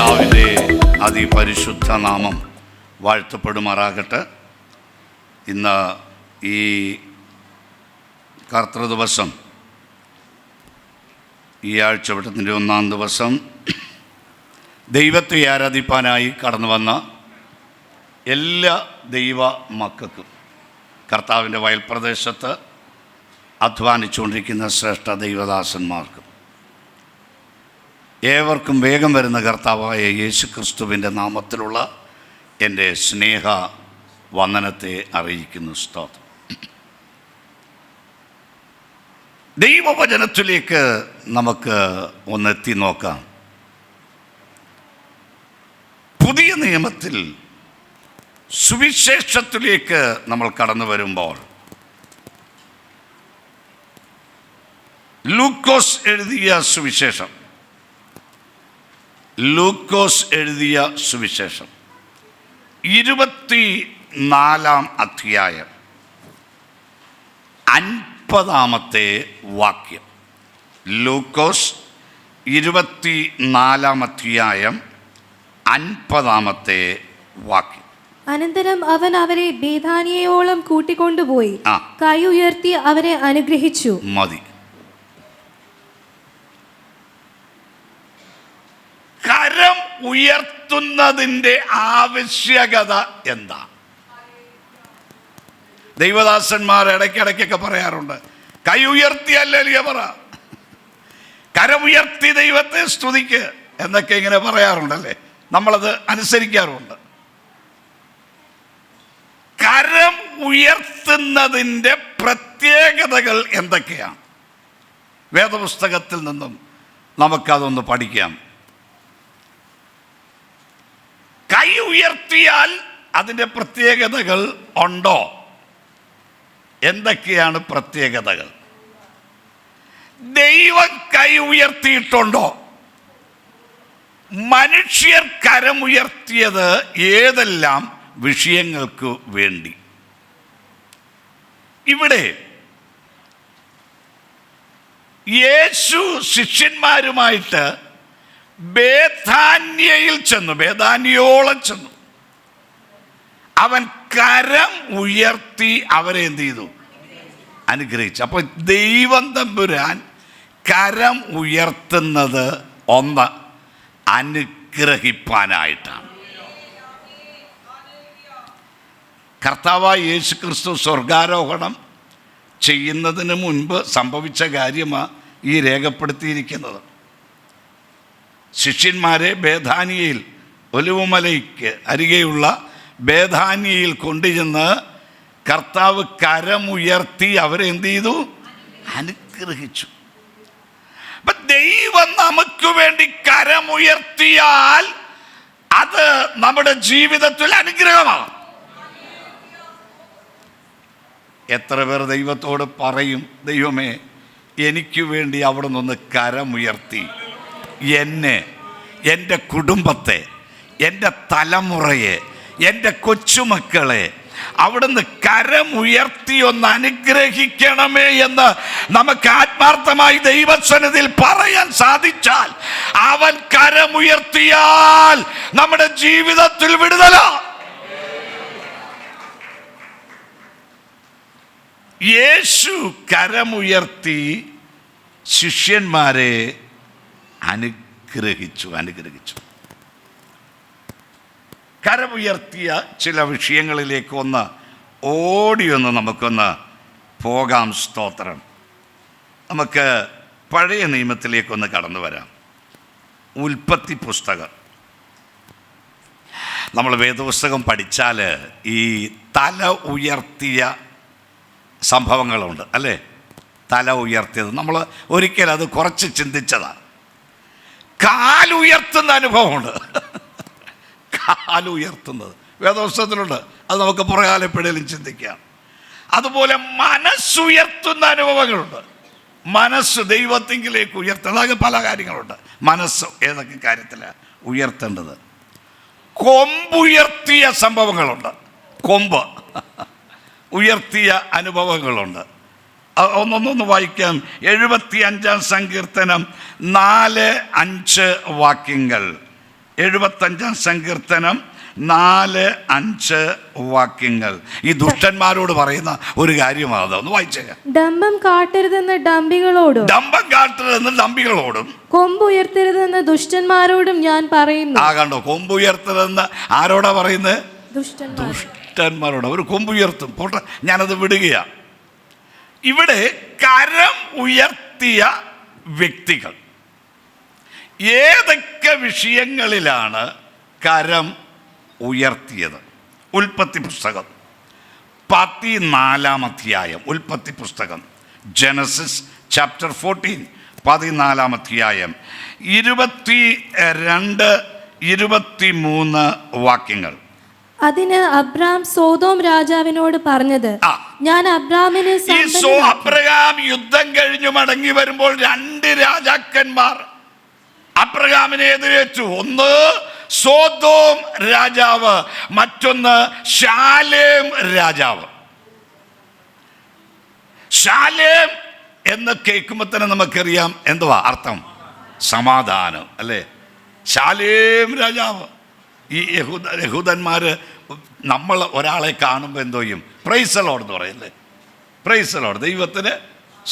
കർത്താവിൻ്റെ അതിപരിശുദ്ധ നാമം വാഴ്ത്തപ്പെടുമാറാകട്ടെ. ഇന്ന് ഈ കർത്തൃദിവസം, ഈ ആഴ്ചവട്ടത്തിൻ്റെ 1-ാം ദിവസം ദൈവത്തെ ആരാധിപ്പാനായി കടന്നു വന്ന എല്ലാ ദൈവ മക്കൾക്കും, കർത്താവിൻ്റെ വയൽപ്രദേശത്ത് അധ്വാനിച്ചുകൊണ്ടിരിക്കുന്ന ശ്രേഷ്ഠ ദൈവദാസന്മാർക്കും ഏവർക്കും വേഗം വരുന്ന കർത്താവായ യേശു ക്രിസ്തുവിൻ്റെ നാമത്തിലുള്ള എൻ്റെ സ്നേഹ വന്ദനത്തെ അറിയിക്കുന്നു. സ്തോത്രം. ദൈവവചനത്തിലേക്ക് നമുക്ക് ഒന്നെത്തി നോക്കാം. പുതിയ നിയമത്തിൽ സുവിശേഷത്തിലേക്ക് നമ്മൾ കടന്നു വരുമ്പോൾ ലൂക്കോസ് എഴുതിയ സുവിശേഷം 24-ാം അധ്യായം 50-ാമത്തെ വാക്യം. ലൂക്കോസ് 24-ാം അധ്യായം 50-ാമത്തെ വാക്യം. അനന്തരം അവൻ അവരെ ബേഥാനിയോളം കൂട്ടിക്കൊണ്ടുപോയി കൈ ഉയർത്തി അവരെ അനുഗ്രഹിച്ചു. മതി. കരം ഉയർത്തുന്നതിൻ്റെ ആവശ്യകത എന്താ? ദൈവദാസന്മാർ ഇടയ്ക്കിടയ്ക്കൊക്കെ പറയാറുണ്ട്, കൈ ഉയർത്തി ഹല്ലേലൂയ പറ, കരമുയർത്തി ദൈവത്തെ സ്തുതിക്ക് എന്നൊക്കെ ഇങ്ങനെ പറയാറുണ്ടല്ലേ. നമ്മളത് അനുസരിക്കാറുണ്ട്. കരം ഉയർത്തുന്നതിൻ്റെ പ്രത്യേകതകൾ എന്തൊക്കെയാണ്? വേദപുസ്തകത്തിൽ നിന്നും നമുക്കതൊന്ന് പഠിക്കാം. കൈ ഉയർത്തിയാൽ അതിൻ്റെ പ്രത്യേകതകൾ ഉണ്ടോ? എന്തൊക്കെയാണ് പ്രത്യേകതകൾ? ദൈവം കൈ ഉയർത്തിയിട്ടുണ്ടോ? മനുഷ്യർ കരമുയർത്തിയത് ഏതെല്ലാം വിഷയങ്ങൾക്ക് വേണ്ടി? ഇവിടെ യേശു ശിഷ്യന്മാരുമായിട്ട് ബേഥാന്യയിൽ ചെന്നു, ബേഥാന്യോളം ചെന്നു. അവൻ കരം ഉയർത്തി അവരെ എന്ത് ചെയ്തു? അനുഗ്രഹിച്ചു. അപ്പോൾ ദൈവം തമ്പുരാൻ കരം ഉയർത്തുന്നത് ഒന്ന് അനുഗ്രഹിപ്പാനായിട്ടാണ്. കർത്താവായ യേശു ക്രിസ്തു സ്വർഗാരോഹണം ചെയ്യുന്നതിന് മുൻപ് സംഭവിച്ച കാര്യമാണ് ഈ രേഖപ്പെടുത്തിയിരിക്കുന്നത്. ശിഷ്യന്മാരെ ബേഥാനിയയിൽ, ഒലിവുമലയ്ക്ക് അരികെയുള്ള ബേഥാനിയയിൽ കൊണ്ടുചെന്ന് കർത്താവ് കരമുയർത്തി അവരെ എന്ത് ചെയ്തു? അനുഗ്രഹിച്ചു. അപ്പൊ ദൈവം നമുക്ക് വേണ്ടി കരമുയർത്തിയാൽ അത് നമ്മുടെ ജീവിതത്തിൽ അനുഗ്രഹമാണ്. എത്ര പേർ ദൈവത്തോട് പറയും, ദൈവമേ എനിക്ക് വേണ്ടി അവിടെ നിന്ന് കരമുയർത്തി എന്നെ, എൻ്റെ കുടുംബത്തെ, എൻ്റെ തലമുറയെ, എൻ്റെ കൊച്ചുമക്കളെ അവിടുന്ന് കരമുയർത്തി ഒന്ന് അനുഗ്രഹിക്കണമേ എന്ന് നമുക്ക് ആത്മാർത്ഥമായി ദൈവസന്നിധിയിൽ പറയാൻ സാധിച്ചാൽ, അവൻ കരമുയർത്തിയാൽ നമ്മുടെ ജീവിതത്തിൽ വിടുതല. യേശു കരമുയർത്തി ശിഷ്യന്മാരെ അനുഗ്രഹിച്ചു. കരമുയർത്തിയ ചില വിഷയങ്ങളിലേക്ക് ഓടിയൊന്ന് നമുക്കൊന്ന് പോകാം. സ്തോത്രം. നമുക്ക് പഴയ നിയമത്തിലേക്കൊന്ന് കടന്നു വരാം. ഉൽപ്പത്തി പുസ്തകം. നമ്മൾ വേദപുസ്തകം പഠിച്ചാൽ ഈ തല ഉയർത്തിയ സംഭവങ്ങളുണ്ട് അല്ലേ? തല ഉയർത്തിയത് നമ്മൾ ഒരിക്കലും അത് കുറച്ച് ചിന്തിച്ചതാണ്. കാലുയർത്തുന്ന അനുഭവമുണ്ട്. കാലുയർത്തുന്നത് വേദപുസ്തകത്തിലുണ്ട്. അത് നമുക്ക് പുറകാലപ്പെടലും ചിന്തിക്കാം. അതുപോലെ മനസ്സുയർത്തുന്ന അനുഭവങ്ങളുണ്ട്. മനസ്സ് ദൈവത്തിങ്കിലേക്ക് ഉയർത്തുന്നത്, അതൊക്കെ പല കാര്യങ്ങളുണ്ട്. മനസ്സ് ഏതൊക്കെ കാര്യത്തിലാണ് ഉയർത്തേണ്ടത്? കൊമ്പുയർത്തിയ സംഭവങ്ങളുണ്ട്. കൊമ്പ് ഉയർത്തിയ അനുഭവങ്ങളുണ്ട്. ഒന്നൊന്ന് വായിക്കാം. 75-ാം സങ്കീർത്തനം 4-5 വാക്യങ്ങൾ. 75 സങ്കീർത്തനം 4-5 വാക്യങ്ങൾ ഈ ദുഷ്ടന്മാരോട് പറയുന്ന ഒരു കാര്യമാണ്. ഒന്ന് വായിച്ചേ. ഡംബം കാട്ടരുതെന്ന് ഡംബികളോടും കൊമ്പുയർത്തരുതെന്ന് ദുഷ്ടന്മാരോടും ഞാൻ പറയുന്നു. കണ്ടോ, കൊമ്പുയർത്തരുതെന്ന് ആരോടാ പറയുന്നത്? ദുഷ്ടന്മാരോട്. അവർ കൊമ്പുയർത്തും. പോട്ടെ, ഞാനത് വിടുകയാ. ഇവിടെ കരം ഉയർത്തിയ വ്യക്തികൾ ഏതൊക്കെ വിഷയങ്ങളിലാണ് കരം ഉയർത്തിയത്? ഉൽപ്പത്തി പുസ്തകം 14 അധ്യായം. ഉൽപ്പത്തി പുസ്തകം ജനസിസ് ചാപ്റ്റർ 14 14 അധ്യായം 22-23 വാക്യങ്ങൾ. അതിന് അബ്രാം സോദോം രാജാവിനോട് പറഞ്ഞത്, ഞാൻ അബ്രാമിനെ അബ്രഹാം യുദ്ധം കഴിഞ്ഞു മടങ്ങി വരുമ്പോൾ 2 രാജാക്കന്മാർ അബ്രഹാമിനെ എതിരേറ്റു. ഒന്ന് സോദോം രാജാവ്, മറ്റൊന്ന് ശാലേം രാജാവ്. ശാലേം എന്ന് കേൾക്കുമ്പോൾ തന്നെ നമുക്കറിയാം എന്തുവാ അർത്ഥം? സമാധാനം, അല്ലേ? ശാലേം രാജാവ്. ഈ യഹൂദന്മാർ നമ്മൾ ഒരാളെ കാണുമ്പോൾ എന്തോ ചെയ്യും? പ്രൈസ് ദി ലോർഡ് എന്ന് പറയല്ലേ? പ്രൈസ് ദി ലോർഡ്, ദൈവത്തിന്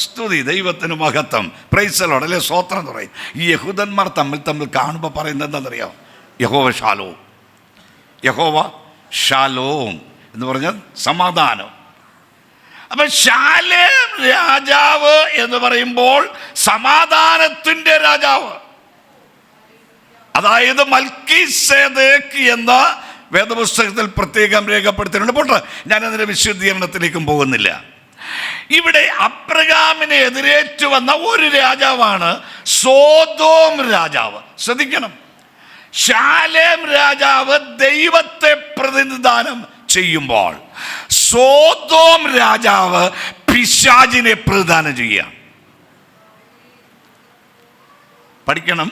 സ്തുതി, ദൈവത്തിന് മഹത്വം, പ്രൈസ് ദി ലോർഡ്, അല്ലേ? സ്തോത്രം എന്ന് പറയും. ഈ യഹൂദന്മാർ തമ്മിൽ കാണുമ്പോൾ പറയുന്നത് എന്താണെന്നറിയാം? യഹോവ ഷാലോം, യഹോവ ഷാലോം എന്ന് പറഞ്ഞാൽ സമാധാനം. അപ്പൊ ശാലേം രാജാവ് എന്ന് പറയുമ്പോൾ സമാധാനത്തിൻ്റെ രാജാവ്, അതായത് മൽക്കീസേദെക്ക് എന്ന വേദപുസ്തകത്തിൽ പ്രത്യേകം രേഖപ്പെടുത്തിയിട്ടുണ്ട്. പോട്ടെ, ഞാനതിൻ്റെ വിശദീകരണത്തിലേക്കും പോകുന്നില്ല. ഇവിടെ അബ്രഹാമിനെ എതിരേറ്റു വന്ന ഒരു രാജാവാണ് സോദോം രാജാവ്. ശ്രദ്ധിക്കണം, ശാലേം രാജാവ് ദൈവത്തെ പ്രതിനിധാനം ചെയ്യുമ്പോൾ സോദോം രാജാവ് പിശാചിനെ പ്രതിനിധാനം ചെയ്യുക. പഠിക്കണം.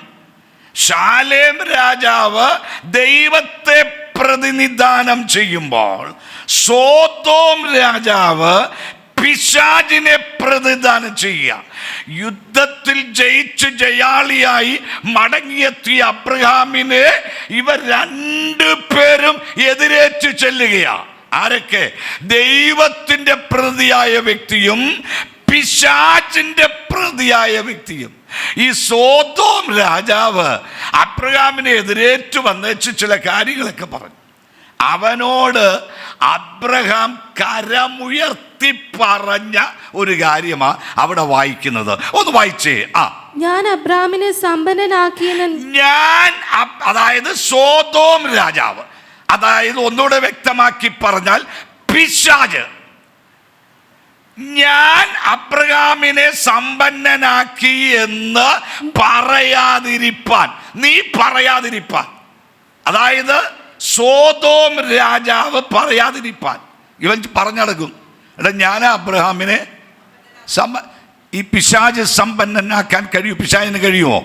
ശാലേം രാജാവ് ദൈവത്തെ പ്രതിനിധാനം ചെയ്യുമ്പോൾ സോദോം രാജാവ് പിശാചിനെ പ്രതിനിധാനം ചെയ്യുക. യുദ്ധത്തിൽ ജയിച്ച് ജയാളിയായി മടങ്ങിയെത്തിയ അബ്രഹാമിനെ ഇവർ 2 പേരും എതിരേറ്റ് ചെല്ലുകയാണ്. ആരൊക്കെ? ദൈവത്തിൻ്റെ പ്രതിയായ വ്യക്തിയും പിശാചിൻ്റെ പ്രതിയായ വ്യക്തിയും. ഈ സോദോം രാജാവ് അബ്രഹാമിനെ എതിരേറ്റു വന്നേച്ച് ചില കാര്യങ്ങളൊക്കെ പറഞ്ഞു. അവനോട് അബ്രഹാം കരമുയർത്തി പറഞ്ഞ ഒരു കാര്യമാണ് അവിടെ വായിക്കുന്നത്. ഒന്ന് വായിച്ചേ. ഞാൻ അബ്രഹാമിനെ സമ്പന്നനാക്കിയെന്ന്. അതായത് സോദോം രാജാവ്, അതായത് ഒന്നുകൂടെ വ്യക്തമാക്കി പറഞ്ഞാൽ പിശാച്, ഞാൻ അബ്രഹാമിനെ സമ്പന്നനാക്കി എന്ന് പറയാതിരിപ്പാൻ, നീ പറയാതിരിപ്പാൻ, അതായത് സോദോം രാജാവ് പറയാതിരിപ്പാൻ ഇവൻ പറഞ്ഞടക്കും. എടാ, ഞാൻ അബ്രഹാമിനെ ഈ പിശാച് സമ്പന്നനാക്കാൻ കഴിയും? പിശാചിന് കഴിയുമോ?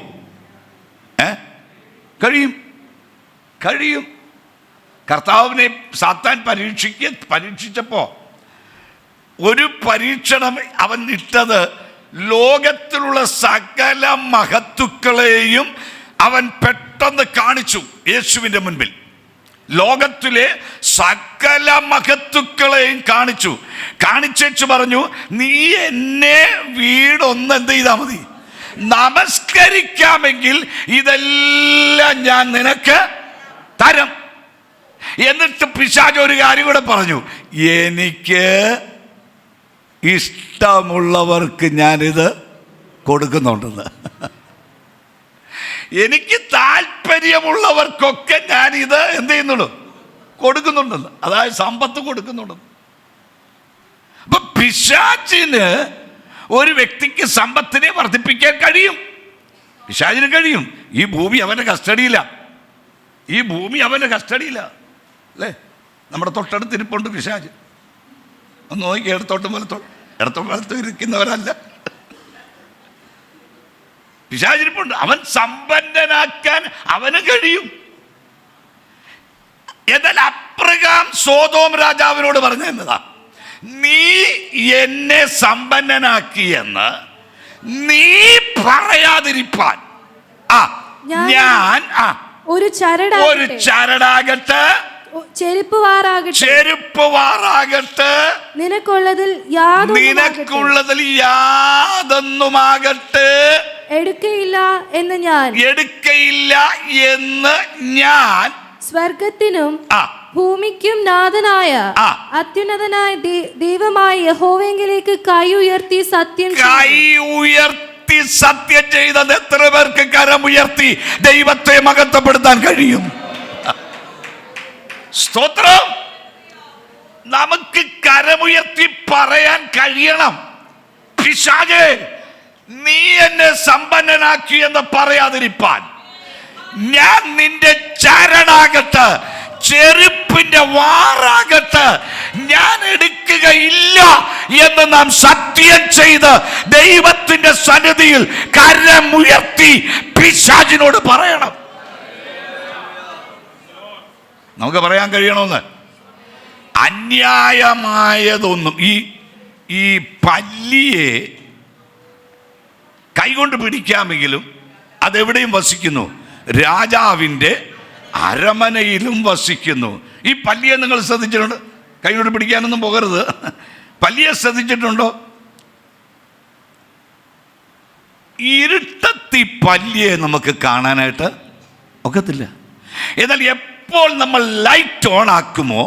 കഴിയും. കർത്താവിനെ സാത്താൻ പരീക്ഷിച്ചപ്പോൾ ഒരു പരീക്ഷണം അവൻ ഇട്ടത്, ലോകത്തിലുള്ള സകല മഹത്തുക്കളെയും അവൻ പെട്ടെന്ന് കാണിച്ചു യേശുവിൻ്റെ മുൻപിൽ. ലോകത്തിലെ സകല മഹത്തുക്കളെയും കാണിച്ചു പറഞ്ഞു, നീ എന്നെ വീടൊന്ന് എന്ത് ചെയ്താൽ മതി, നമസ്കരിക്കാമെങ്കിൽ ഇതെല്ലാം ഞാൻ നിനക്ക് തരം. എന്നിട്ട് പിശാച് ഒരു കാര്യം കൂടെ പറഞ്ഞു, എനിക്ക് ഇഷ്ടമുള്ളവർക്ക് ഞാനിത് കൊടുക്കുന്നുണ്ടെന്ന്. എനിക്ക് താല്പര്യമുള്ളവർക്കൊക്കെ ഞാനിത് എന്ത് ചെയ്യുന്നുള്ളൂ? കൊടുക്കുന്നുണ്ടെന്ന്. അതായത് സമ്പത്ത് കൊടുക്കുന്നുണ്ടെന്ന്. അപ്പൊ പിശാചിന് ഒരു വ്യക്തിക്ക് സമ്പത്തിനെ വർദ്ധിപ്പിക്കാൻ കഴിയും. പിശാചിന് കഴിയും. ഈ ഭൂമി അവൻ്റെ കസ്റ്റഡിയില്ല. അല്ലേ? നമ്മുടെ തൊട്ടടുത്ത് ഇരിപ്പുണ്ട് പിശാച്. ഒന്ന് നോക്കി, ഇടത്തോട്ടും വലത്തോട്ടും ഇരിക്കുന്നവരല്ല. പിശാചിരിപ്പുണ്ട്. അവൻ സമ്പന്നനാക്കാൻ അവന് കഴിയും. എന്നാൽ അബ്രഹാം സോദോം രാജാവിനോട് പറഞ്ഞ എന്നതാ, നീ എന്നെ സമ്പന്നനാക്കിയെന്ന് നീ പറയാതിരിപ്പാൻ ഒരു ചരടാകട്ടെ ചെരുപ്പ് വാറാകട്ടെ നിനക്കുള്ളതിൽ യാതൊന്നുമാകട്ടെ എടുക്കയില്ല എന്ന് ഞാൻ സ്വർഗത്തിനും ഭൂമിക്കും നാഥനായ അത്യുന്നതനായ ദൈവമായ യഹോവയെങ്കിലേക്ക് കൈ ഉയർത്തി സത്യം ചെയ്തത് എത്ര പേർക്ക് കരമുയർത്തി ദൈവത്തെ മഹത്വപ്പെടുത്താൻ കഴിയും? സ്തോത്രം. നമുക്ക് കരമുയർത്തി പറയാൻ കഴിയണം, പിശാചേ നീ എന്നെ സമ്പന്നനാക്കി എന്ന് പറയാതിരിപ്പാൻ. ഞാൻ നിന്റെ ചരടാകട്ടെ, ചെരുപ്പിന്റെ വാറാകട്ടെ ഞാൻ എടുക്കുകയില്ല എന്ന് നാം സത്യം ചെയ്ത് ദൈവത്തിന്റെ സന്നിധിയിൽ കരമുയർത്തി പിശാചിനോട് പറയണം. നമുക്ക് പറയാൻ കഴിയണമെന്ന്. അന്യായമായതൊന്നും ഈ പല്ലിയെ കൈകൊണ്ട് പിടിക്കാമെങ്കിലും അതെവിടെയും വസിക്കുന്നു, രാജാവിൻ്റെ അരമനയിലും വസിക്കുന്നു. ഈ പല്ലിയെ നിങ്ങൾ ശ്രദ്ധിച്ചിട്ടുണ്ടോ? കൈകൊണ്ട് പിടിക്കാനൊന്നും പോകരുത്. പല്ലിയെ ശ്രദ്ധിച്ചിട്ടുണ്ടോ? ഇരുട്ടത്തി പല്ലിയെ നമുക്ക് കാണാനായിട്ട് ഒക്കത്തില്ല. എന്നാൽ എപ്പോൾ നമ്മൾ ലൈറ്റ് ഓൺ ആക്കുമോ,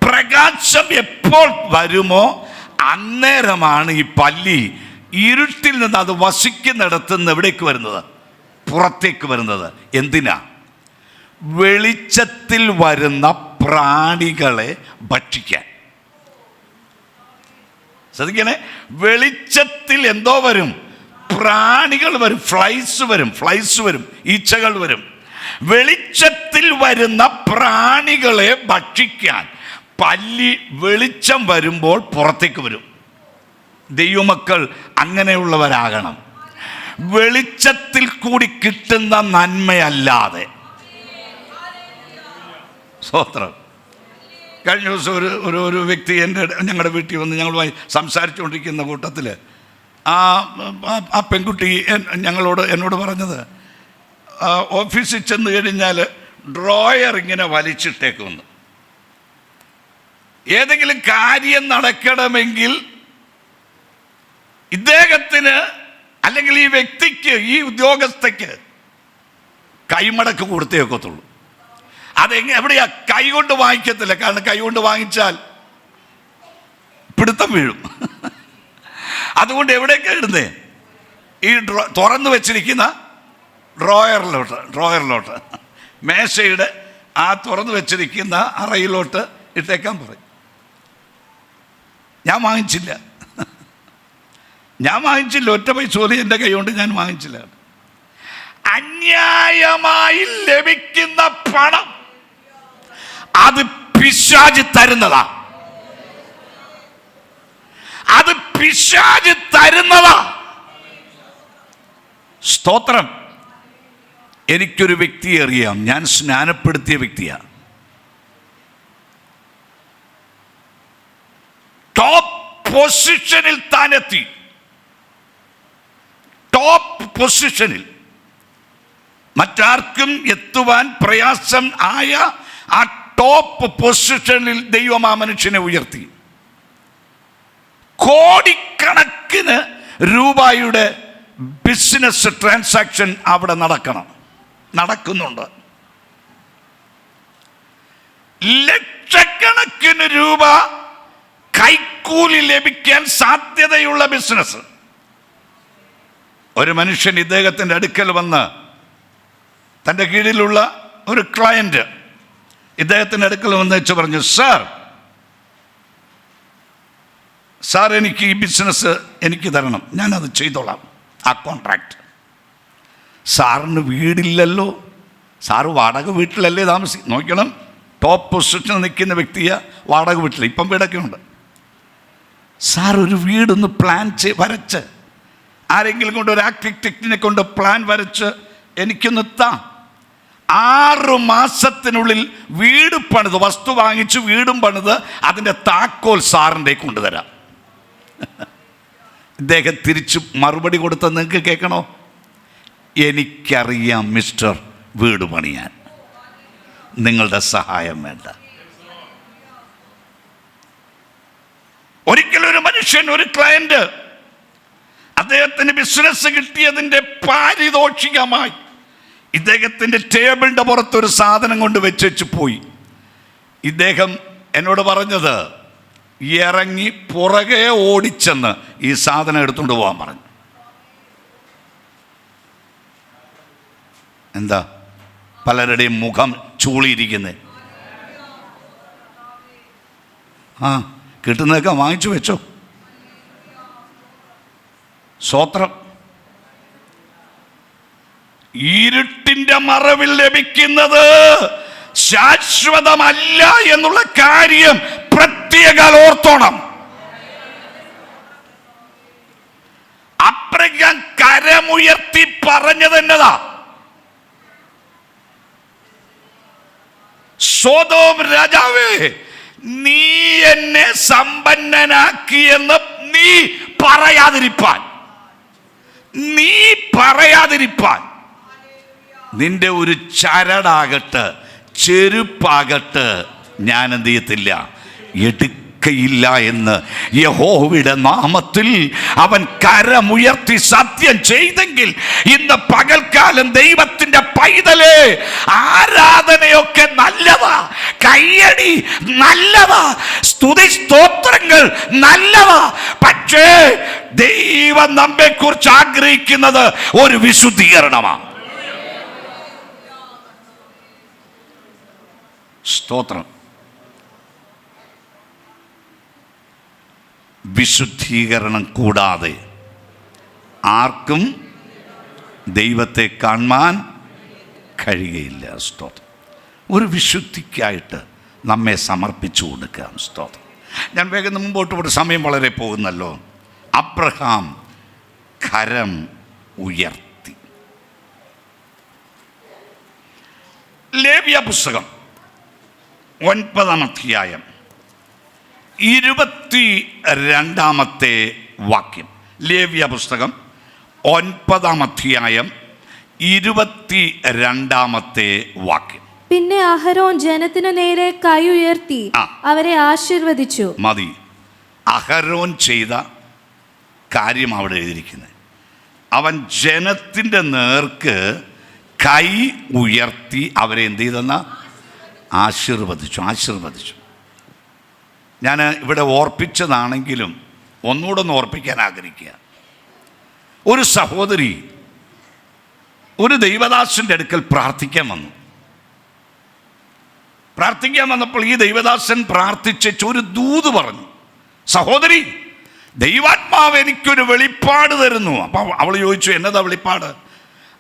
പ്രകാശം എപ്പോൾ വരുമോ, അന്നേരമാണ് ഈ പല്ലി ഇരുട്ടിൽ നിന്ന് അത് വസിക്കുന്നിടത്ത് നിന്ന് എവിടേക്ക് വരുന്നത്? പുറത്തേക്ക് വരുന്നത്. എന്തിനാ? വെളിച്ചത്തിൽ വരുന്ന പ്രാണികളെ ഭക്ഷിക്കാൻ. ശ്രദ്ധിക്കണേ, വെളിച്ചത്തിൽ എന്തോ വരും? പ്രാണികൾ വരും, ഫ്ലൈസ് വരും, ഈച്ചകൾ വരും. വെളിച്ചത്തിൽ വരുന്ന പ്രാണികളെ ഭക്ഷിക്കാൻ പല്ലി വെളിച്ചം വരുമ്പോൾ പുറത്തേക്ക് വരും. ദൈവമക്കൾ അങ്ങനെയുള്ളവരാകണം. വെളിച്ചത്തിൽ കൂടി കിട്ടുന്ന നന്മയല്ലാതെ. സ്തോത്രം. കഴിഞ്ഞ ദിവസം ഒരു വ്യക്തി ഞങ്ങളുടെ വീട്ടിൽ വന്ന് ഞങ്ങളുമായി സംസാരിച്ചുകൊണ്ടിരിക്കുന്ന കൂട്ടത്തിൽ ആ പെൺകുട്ടി എന്നോട് പറഞ്ഞത്, ഓഫീസിൽ ചെന്ന് കഴിഞ്ഞാൽ ഡ്രോയർ ഇങ്ങനെ വലിച്ചിട്ടേക്കുമെന്ന്. ഏതെങ്കിലും കാര്യം നടക്കണമെങ്കിൽ ഇദ്ദേഹത്തിന് അല്ലെങ്കിൽ ഈ വ്യക്തിക്ക്, ഈ ഉദ്യോഗസ്ഥയ്ക്ക് കൈമടക്ക് കൊടുത്തേ ഒക്കത്തുള്ളൂ. എവിടെയാ? കൈ കൊണ്ട് വാങ്ങിക്കത്തില്ല. കാരണം കൈ കൊണ്ട് വാങ്ങിച്ചാൽ പിടുത്തം വീഴും. അതുകൊണ്ട് എവിടേക്കാ ഇടുന്നേ? ഈ തുറന്നു വെച്ചിരിക്കുന്ന ഡ്രോയറിലോട്ട് മേശയുടെ ആ തുറന്നു വെച്ചിരിക്കുന്ന അറയിലോട്ട് ഇട്ടേക്കാൻ പറയും. ഞാൻ വാങ്ങിച്ചില്ല. ഒറ്റ പൈസ പോലും എൻ്റെ കൈ കൊണ്ട് ഞാൻ വാങ്ങിച്ചില്ല. അന്യായമായി ലഭിക്കുന്ന പണം അത് പിശാച് തരുന്നതാ. സ്തോത്രം. എനിക്കൊരു വ്യക്തിയെ അറിയാം, ഞാൻ സ്നാനപ്പെടുത്തിയ വ്യക്തിയാണ്. ടോപ്പ് പൊസിഷനിൽ താനെത്തി. ടോപ്പ് പൊസിഷനിൽ മറ്റാർക്കും എത്തുവാൻ പ്രയാസം ആയ ആ ടോപ്പ് പൊസിഷനിൽ ദൈവം ആ മനുഷ്യനെ ഉയർത്തി. കോടിക്കണക്കിന് രൂപയുടെ ബിസിനസ് ട്രാൻസാക്ഷൻ അവിടെ നടക്കുന്നുണ്ട്. ലക്ഷക്കണക്കിന് രൂപ കൈക്കൂലി ലഭിക്കാൻ സാധ്യതയുള്ള ബിസിനസ്. ഒരു മനുഷ്യൻ ഇദ്ദേഹത്തിൻ്റെ അടുക്കൽ വന്ന്, തൻ്റെ കീഴിലുള്ള ഒരു ക്ലയൻറ്റ് ഇദ്ദേഹത്തിൻ്റെ അടുക്കൽ വന്ന് വെച്ച് പറഞ്ഞു, സാർ എനിക്ക് ഈ ബിസിനസ് എനിക്ക് തരണം, ഞാനത് ചെയ്തോളാം, ആ കോൺട്രാക്റ്റ്. സാറിന് വീടില്ലല്ലോ, സാറ് വാടക വീട്ടിലല്ലേ നോക്കണം. ടോപ്പ് പൊസിഷനിൽ നിൽക്കുന്ന വ്യക്തിയെ വാടക വീട്ടിൽ, ഇപ്പം വീടൊക്കെ ഉണ്ട്. സാർ ഒരു വീടൊന്ന് പ്ലാൻ വരച്ച്, ആരെങ്കിലും കൊണ്ട്, ഒരു ആർക്കിടെക്റ്റിനെ കൊണ്ട് പ്ലാൻ വരച്ച് എനിക്കൊന്ന് താ. 6 മാസത്തിനുള്ളിൽ വീട് പണിത്, വസ്തു വാങ്ങിച്ച് വീടും പണിത് അതിൻ്റെ താക്കോൽ സാറിൻ്റെ കൊണ്ടുതരാം. ഇദ്ദേഹം തിരിച്ച് മറുപടി കൊടുത്ത നിങ്ങൾക്ക് കേൾക്കണോ? എനിക്കറിയാം മിസ്റ്റർ വീട് പണിയാൻ. നിങ്ങളുടെ സഹായം വേണ്ട. ഒരിക്കലൊരു മനുഷ്യൻ, ഒരു ക്ലയന്റ്, അദ്ദേഹത്തിന് ബിസിനസ് കിട്ടിയതിൻ്റെ പാരിതോഷികമായി ഇദ്ദേഹത്തിൻ്റെ ടേബിളിൻ്റെ പുറത്തൊരു സാധനം കൊണ്ട് വെച്ചു പോയി. ഇദ്ദേഹം എന്നോട് പറഞ്ഞത്, ഇറങ്ങി പുറകെ ഓടിച്ചെന്ന് ഈ സാധനം എടുത്തുകൊണ്ട് പോകാൻ പറഞ്ഞു. എന്താ പലരുടെയും മുഖം ചൂളിയിരിക്കുന്നത്? ആ, കിട്ടുന്നതൊക്കെ വാങ്ങിച്ചു വെച്ചോ. സ്വത്രം. ഇരുട്ടിന്റെ മറവിൽ ലഭിക്കുന്നത് ശാശ്വതമല്ല എന്നുള്ള കാര്യം പ്രത്യേകം ഓർത്തോണം. അപ്രകാരം കരമുയർത്തി പറഞ്ഞത് എന്നതാ? സൊദോം രാജാവേ, നീ എന്നെ സമ്പന്നനാക്കിയെന്ന് നീ പറയാതിരിപ്പാൻ, നിന്റെ ഒരു ചരടാകട്ടെ, ചെരുപ്പാകട്ടെ ഞാൻ എന്ത് ചെയ്യത്തില്ല, എടുക്കയില്ല എന്ന് യഹോവയുടെ നാമത്തിൽ അവൻ കരമുയർത്തി സത്യം ചെയ്തെങ്കിൽ, ഇന്ന് പകൽക്കാലം ദൈവത്തിന്റെ പൈതലേ, ആരാധനയൊക്കെ നല്ലതാ, കയ്യടി നല്ലതാ, സ്തുതി സ്തോത്രങ്ങൾ നല്ലതാ. പക്ഷേ ദൈവം നമ്മെ കുറിച്ച് ആഗ്രഹിക്കുന്നത് ഒരു വിശുദ്ധീകരണമാണ്. സ്തോത്രം. വിശുദ്ധീകരണം കൂടാതെ ആർക്കും ദൈവത്തെ കാണാൻ കഴിയുകയില്ല. സ്തോത്രം. ഒരു വിശുദ്ധിക്കായിട്ട് നമ്മെ സമർപ്പിച്ചു കൊടുക്കാം. സ്തോത്രം. ഞാൻ വേഗം മുമ്പോട്ട് പോയിട്ട് സമയം വളരെ പോകുന്നല്ലോ. അബ്രഹാം കരം ഉയർത്തി. ലേവ്യ പുസ്തകം 9-ാം അധ്യായം 22-ാമത്തെ വാക്യം. ലേവ്യ പുസ്തകം 9-ാം അധ്യായം 22-ാമത്തെ വാക്യം. പിന്നെ അഹരോൻ ജനത്തിനു നേരെ കൈ ഉയർത്തി അവരെ ആശീർവദിച്ചു. മതി. അഹരോൻ ചെയ്ത കാര്യം അവിടെ എഴുതിയിരിക്കുന്നത്. അവൻ ജനത്തിൻ്റെ നേർക്ക് കൈ ഉയർത്തി അവരെ എന്ത് ചെയ്തെന്ന? ആശീർവദിച്ചു. ഞാൻ ഇവിടെ ഓർപ്പിച്ചതാണെങ്കിലും ഒന്നുകൂടെ ഒന്ന് ഓർപ്പിക്കാൻ ആഗ്രഹിക്കുക. ഒരു സഹോദരി ഒരു ദൈവദാസൻ്റെ അടുക്കൽ പ്രാർത്ഥിക്കാൻ വന്നപ്പോൾ ഈ ദൈവദാസൻ പ്രാർത്ഥിച്ചു ഒരു ദൂത് പറഞ്ഞു. സഹോദരി, ദൈവാത്മാവ് എനിക്കൊരു വെളിപ്പാട് തരുന്നു. അപ്പം അവൾ ചോദിച്ചു, എന്നതാ വെളിപ്പാട്?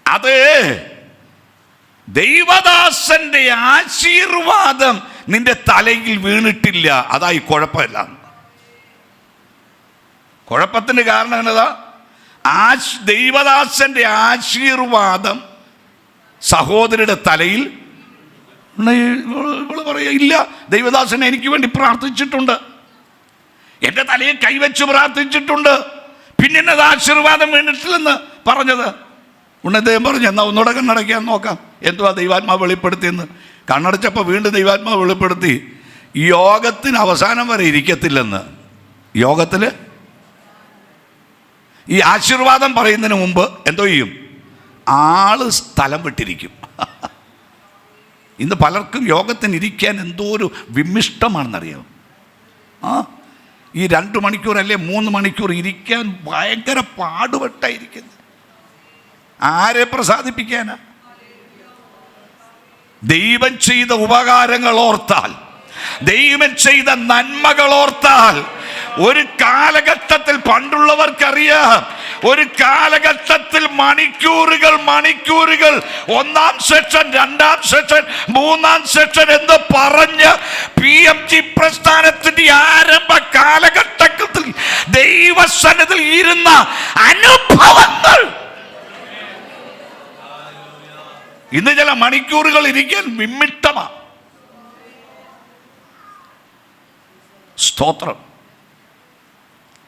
അത് ദൈവദാസന്റെ ആശീർവാദം നിന്റെ തലയിൽ വീണിട്ടില്ല, അതായി കുഴപ്പമില്ല. കുഴപ്പത്തിന് കാരണം എന്നതാ? ദൈവദാസന്റെ ആശീർവാദം സഹോദരിയുടെ തലയിൽ പറയാ, ഇല്ല, ദൈവദാസൻ എനിക്ക് വേണ്ടി പ്രാർത്ഥിച്ചിട്ടുണ്ട്, എൻ്റെ തലയിൽ കൈവച്ച് പ്രാർത്ഥിച്ചിട്ടുണ്ട്, പിന്നെ എന്നത് ആശീർവാദം വീണിട്ടില്ലെന്ന് പറഞ്ഞത്. ഉണ്ണദ്ദേഹം പറഞ്ഞു, എന്നാൽ ഒന്നുകൂടെ കണ്ണടയ്ക്കാൻ നോക്കാം, എന്തുവാ ദൈവാത്മാവ് വെളിപ്പെടുത്തിയെന്ന്. കണ്ണടച്ചപ്പോൾ വീണ്ടും ദൈവാത്മാവ് വെളിപ്പെടുത്തി, യോഗത്തിന് അവസാനം വരെ ഇരിക്കത്തില്ലെന്ന്. യോഗത്തിൽ ഈ ആശീർവാദം പറയുന്നതിന് മുമ്പ് എന്തോ ചെയ്യും? ആള് സ്ഥലം വിട്ടിരിക്കും. ഇന്ന് പലർക്കും യോഗത്തിന് ഇരിക്കാൻ എന്തോ ഒരു വിമിഷ്ടമാണെന്നറിയാം. ഈ 2 മണിക്കൂർ അല്ലെ 3 മണിക്കൂർ ഇരിക്കാൻ ഭയങ്കര പാടുപെട്ടായിരിക്കുന്നത്. ആരെ പ്രസാദിപ്പിക്കാനാ? ദൈവം ചെയ്ത ഉപകാരങ്ങൾ ഓർത്താൽ, ദൈവം ചെയ്ത നന്മകൾ ഓർത്താൽ, ഒരു കാലഘട്ടത്തിൽ പണ്ടുള്ളവർക്കറിയാം, ഒരു കാലഘട്ടത്തിൽ മണിക്കൂറുകൾ 1-ാം സെക്ഷൻ, 2-ാം സെക്ഷൻ, 3-ാം സെക്ഷൻ എന്ന് പറഞ്ഞ് PMG പ്രസ്ഥാനത്തിന്റെ ആരംഭ കാലഘട്ടത്തിൽ ദൈവസന്നിധിയിൽ ഇരുന്ന അനുഭവങ്ങൾ ഇന്ന് ചില മണിക്കൂറുകൾ ഇരിക്കാൻ വിമ്മിട്ടമാണ്. സ്തോത്രം.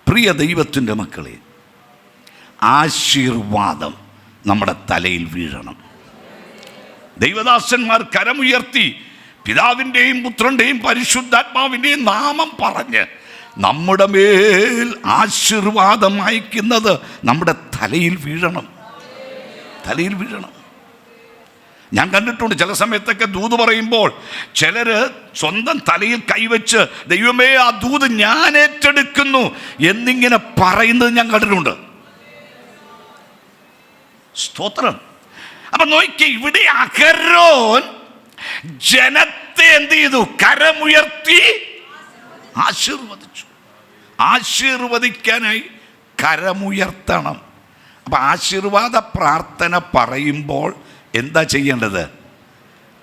പ്രിയ ദൈവത്തിൻ്റെ മക്കളെ, ആശീർവാദം നമ്മുടെ തലയിൽ വീഴണം. ദൈവദാസന്മാർ കരമുയർത്തി പിതാവിൻ്റെയും പുത്രൻ്റെയും പരിശുദ്ധാത്മാവിൻ്റെയും നാമം പറഞ്ഞ് നമ്മുടെ മേൽ ആശീർവാദം അയക്കുന്നത് നമ്മുടെ തലയിൽ വീഴണം. തലയിൽ വീഴണം. ഞാൻ കണ്ടിട്ടുണ്ട് ചില സമയത്തൊക്കെ ദൂത് പറയുമ്പോൾ ചിലർ സ്വന്തം തലയിൽ കൈവച്ച് ദൈവമേ ആ ദൂത് ഞാൻ ഏറ്റെടുക്കുന്നു എന്നിങ്ങനെ പറയുന്നത് ഞാൻ കണ്ടിട്ടുണ്ട്. സ്തോത്രം. അപ്പൊ നോക്കിയേ, ഇവിടെ അഹരോൻ ജനത്തെ എന്ത് ചെയ്തു? കരമുയർത്തി ആശീർവദിച്ചു. ആശീർവദിക്കാനായി കരമുയർത്തണം. അപ്പൊ ആശീർവാദ പ്രാർത്ഥന പറയുമ്പോൾ എന്താ ചെയ്യേണ്ടത്?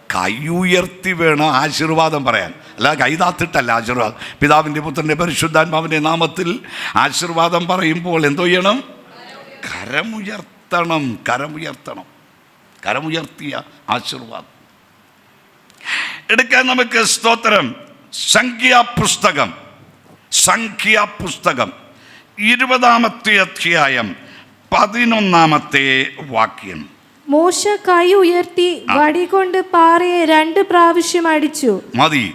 കൈ ഉയർത്തി വേണം ആശീർവാദം പറയാൻ, അല്ലാതെ കൈതാത്തിട്ടല്ല ആശീർവാദം. പിതാവിൻ്റെ പുത്രൻ്റെ പരിശുദ്ധാത്മാവിൻ്റെ നാമത്തിൽ ആശീർവാദം പറയുമ്പോൾ എന്തോ ചെയ്യണം? കരമുയർത്തണം. കരമുയർത്തണം. കരമുയർത്തിയ ആശീർവാദം എടുക്കാൻ നമുക്ക്. സ്തോത്രം. സംഖ്യാപുസ്തകം 20-ാമത്തെ അധ്യായം 11-ാമത്തെ വാക്യം. മോശ കൈ ഉയർത്തി വടി കൊണ്ട് പാറയെ 2 പ്രാവശ്യം അടിച്ചു. മതി.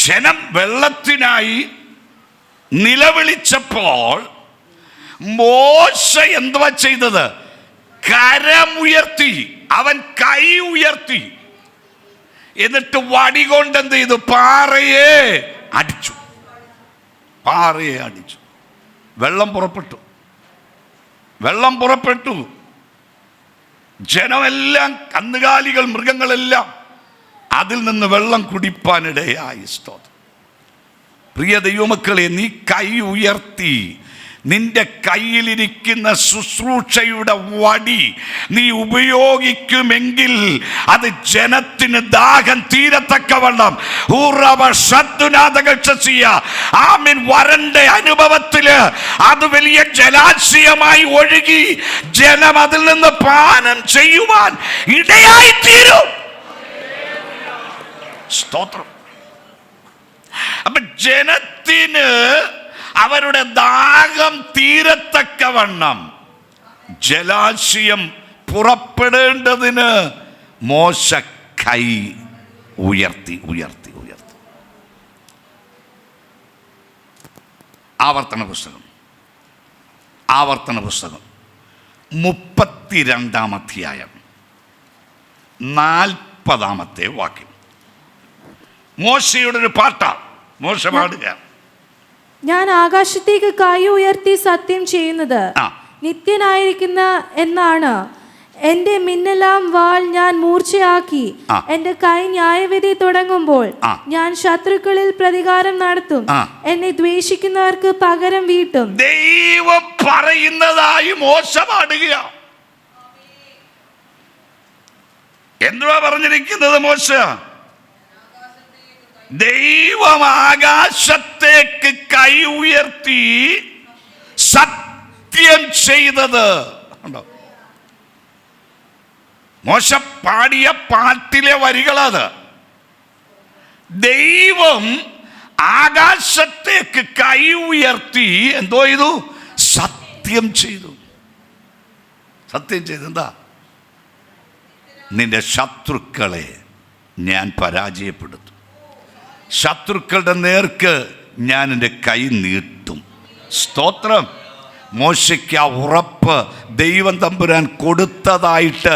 ജനം വെള്ളത്തിനായി നിലവിളിച്ചപ്പോൾ മോശ എന്തുവാ ചെയ്തത്? കരമുയർത്തി. അവൻ കൈ ഉയർത്തി. എന്നിട്ട് വടി കൊണ്ട് എന്ത് ചെയ്തു? പാറയെ അടിച്ചു. പാറയെ അടിച്ചു. വെള്ളം പുറപ്പെട്ടു. വെള്ളം പുറപ്പെട്ടു. ജനമെല്ലാം, കന്നുകാലികൾ, മൃഗങ്ങളെല്ലാം അതിൽ നിന്ന് വെള്ളം കുടിപ്പാനിടയായി. സ്തോത്രം. പ്രിയ ദൈവമക്കളെ, നീ കൈ ഉയർത്തി നിന്റെ കയ്യിലിരിക്കുന്ന ശുശ്രൂഷയുടെ വടി നീ ഉപയോഗിക്കുമെങ്കിൽ അത് ജനത്തിന് ദാഹം തീരത്തക്കവണ്ണം വരണ്ട അനുഭവത്തില് അത് വലിയ ജലാശയമായി ഒഴുകി ജനം അതിൽ നിന്ന് പാനം ചെയ്യുവാൻ ഇടയായി തീരും. സ്തോത്രം. അപ്പൊ ജനത്തിന് അവരുടെ ദാഹം തീരത്തക്കവണ്ണം ജലാശയം പുറപ്പെടേണ്ടതിന് മോശ കൈ ഉയർത്തി ഉയർത്തി ഉയർത്തി. ആവർത്തന പുസ്തകം 32-ാം അധ്യായം 40-ാമത്തെ വാക്യം. മോശയുടെ ഒരു പാട്ടാ. മോശ പാടുക. ഞാൻ ആകാശത്തേക്ക് കൈ ഉയർത്തി സത്യം ചെയ്യുന്നത് നിത്യനായിരിക്കുന്ന എന്നാണ്. എന്റെ മിന്നലാം വാൾ ഞാൻ മൂർച്ചയാക്കി. എന്റെ കൈ ന്യായവിധി തുടങ്ങുമ്പോൾ ഞാൻ ശത്രുക്കളിൽ പ്രതികാരം നടത്തും. എന്നെ ദ്വേഷിക്കുന്നവർക്ക് പകരം വീട്ടും. ദൈവം പറയുന്നതായി മോശ പാടുക. എന്തുവാ പറഞ്ഞിരിക്കുന്നത്? മോശ ദൈവം ആകാശത്തേക്ക് കൈ ഉയർത്തി സത്യം ചെയ്തത്. മോശ പാടിയ പാട്ടിലെ വരികളത്. ദൈവം ആകാശത്തേക്ക് കൈ ഉയർത്തി എന്തോ ചെയ്തു? സത്യം ചെയ്തു. സത്യം ചെയ്തു. എന്താ? നിന്റെ ശത്രുക്കളെ ഞാൻ പരാജയപ്പെടുത്തും. ശത്രുക്കളുടെ നേർക്ക് ഞാൻ എൻ്റെ കൈ നീട്ടും. സ്തോത്രം. മോശയ്ക്ക് ആ ഉറപ്പ് ദൈവം തമ്പുരാൻ കൊടുത്തതായിട്ട്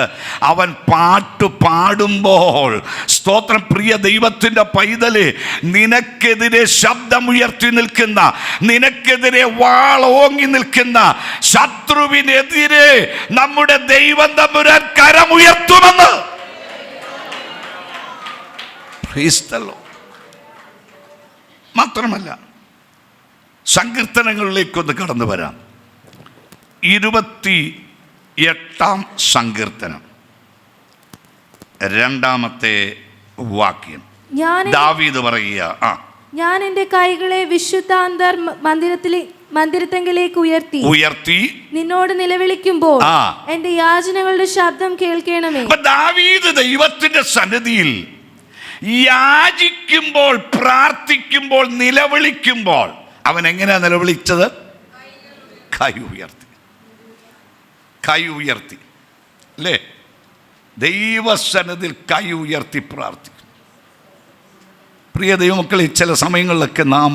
അവൻ പാട്ട് പാടുമ്പോൾ, സ്തോത്രം, പ്രിയ ദൈവത്തിൻ്റെ പൈതല്, നിനക്കെതിരെ ശബ്ദമുയർത്തി നിൽക്കുന്ന, നിനക്കെതിരെ വാൾ ഓങ്ങി നിൽക്കുന്ന ശത്രുവിനെതിരെ നമ്മുടെ ദൈവം തമ്പുരാൻ കരമുയർത്തുമെന്ന്. Praise the Lord. മാത്രമല്ല, സങ്കീർത്തനങ്ങളിലേക്കൊന്ന് കടന്നു വരാം. 28-ാം സങ്കീർത്തനം 2-ാമത്തെ വാക്യം. ദാവീദ് പറയുക, ഞാൻ എൻ്റെ കൈകളെ വിശുദ്ധ മന്ദിരത്തെങ്കിലേക്ക് ഉയർത്തി നിന്നോട് നിലവിളിക്കുമ്പോൾ എൻ്റെ യാചനകളുടെ ശബ്ദം കേൾക്കണമേ. ദാവീദ് ദൈവത്തിന്റെ സന്നിധിയിൽ യാചിക്കുമ്പോൾ, പ്രാർത്ഥിക്കുമ്പോൾ, നിലവിളിക്കുമ്പോൾ അവൻ എങ്ങനെയാ നിലവിളിച്ചത്? കൈ ഉയർത്തി. കൈ ഉയർത്തി, അല്ലേ? ദൈവസന്നിധിയിൽ കൈ ഉയർത്തി പ്രാർത്ഥിക്കും. പ്രിയ ദൈവമക്കളെ, ചില സമയങ്ങളിലൊക്കെ നാം